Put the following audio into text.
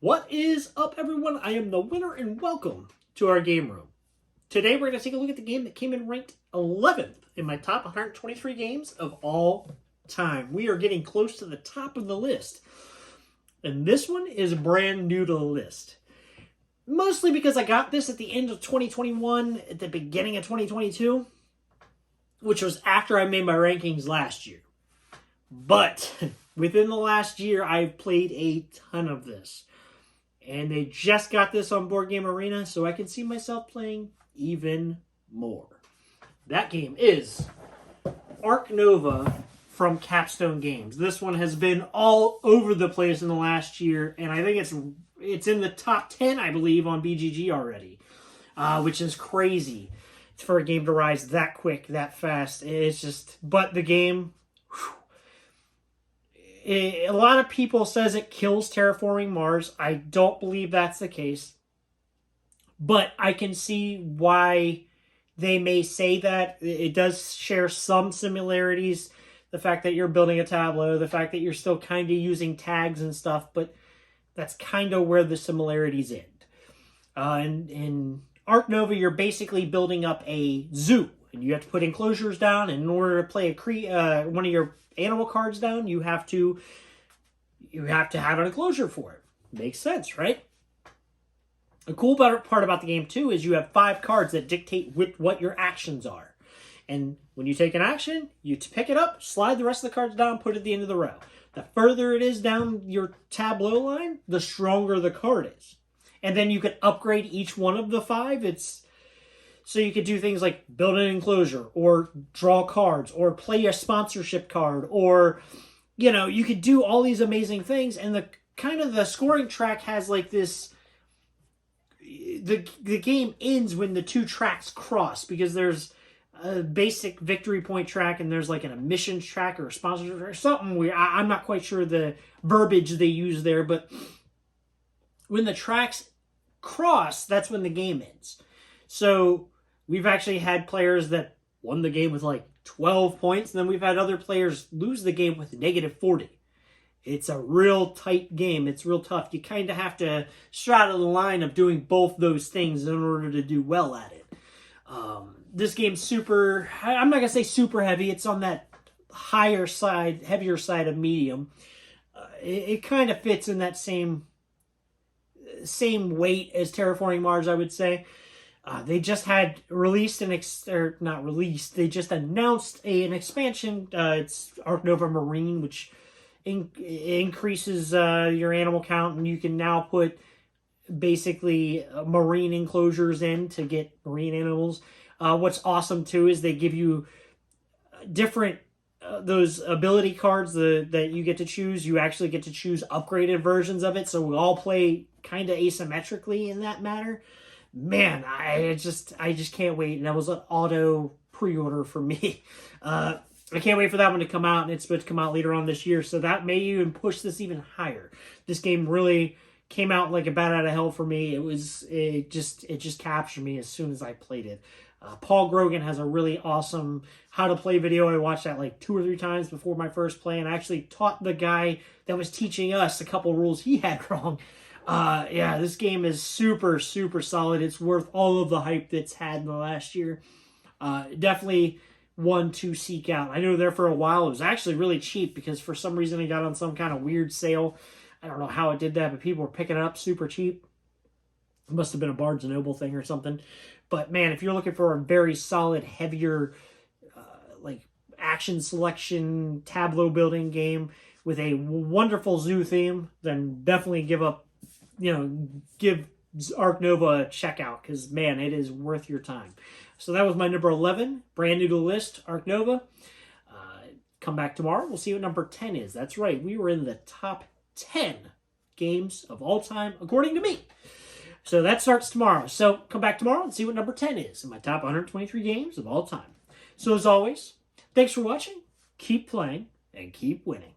What is up, everyone? I am the Winner, and welcome to our game room. Today, we're going to take a look at the game that came in ranked 11th in my top 123 games of all time. We are getting close to the top of the list. And this one is brand new to the list. Mostly because I got this at the end of 2021, at the beginning of 2022, which was after I made my rankings last year. But within the last year, I've played a ton of this. And they just got this on Board Game Arena, so I can see myself playing even more. That game is Ark Nova from Capstone Games. This one has been all over the place in the last year, and I think it's in the top 10, I believe, on BGG already, which is crazy for a game to rise that quick, that fast. It's just, but the game, a lot of people says it kills Terraforming Mars. I don't believe that's the case. But I can see why they may say that. It does share some similarities. The fact that you're building a tableau, the fact that you're still kind of using tags and stuff, but that's kind of where the similarities end. In Ark Nova, you're basically building up a zoo, and you have to put enclosures down. And in order to play one of your animal cards down, you have to have an enclosure for it. Makes sense, right? The cool part about the game too is you have 5 cards that dictate what your actions are. And when you take an action, you pick it up, slide the rest of the cards down, put it at the end of the row. The further it is down your tableau line, the stronger the card is. And then you can upgrade each one of the 5. So you could do things like build an enclosure, or draw cards, or play a sponsorship card, or, you could do all these amazing things. And the scoring track has like this, the game ends when the 2 tracks cross, because there's a basic victory point track, and there's like an admissions track or a sponsorship track or something weird. I'm not quite sure the verbiage they use there, but when the tracks cross, that's when the game ends. So we've actually had players that won the game with like 12 points, and then we've had other players lose the game with negative 40. It's a real tight game. It's real tough. You kind of have to straddle the line of doing both those things in order to do well at it. This game's super, I'm not going to say super heavy. It's on that higher side, heavier side of medium. It kind of fits in that same weight as Terraforming Mars, I would say. They just had released they just announced an expansion. It's Ark Nova Marine, which increases your animal count, and you can now put basically marine enclosures in to get marine animals. What's awesome too is they give you different those ability cards that you get to choose. You actually get to choose upgraded versions of it, so we all play kind of asymmetrically in that matter. Man, I just can't wait. And that was an auto pre-order for me. I can't wait for that one to come out, and it's supposed to come out later on this year, so that may even push this even higher. This game really came out like a bat out of hell for me. It just captured me as soon as I played it. Paul Grogan has a really awesome how to play video. I watched that like 2 or 3 times before my first play, and I actually taught the guy that was teaching us a couple rules he had wrong. Yeah, this game is super, super solid. It's worth all of the hype that's had in the last year. Definitely one to seek out. I know there for a while it was actually really cheap, because for some reason it got on some kind of weird sale. I don't know how it did that, but people were picking it up super cheap. It must have been a Barnes & Noble thing or something. But man, if you're looking for a very solid, heavier, like action selection, tableau building game with a wonderful zoo theme, then definitely give Ark Nova a check out, because man, it is worth your time. So that was my number 11, brand new to the list, Ark Nova. Come back tomorrow. We'll see what number 10 is. That's right. We were in the top 10 games of all time, according to me. So that starts tomorrow. So come back tomorrow and see what number 10 is in my top 123 games of all time. So as always, thanks for watching. Keep playing and keep winning.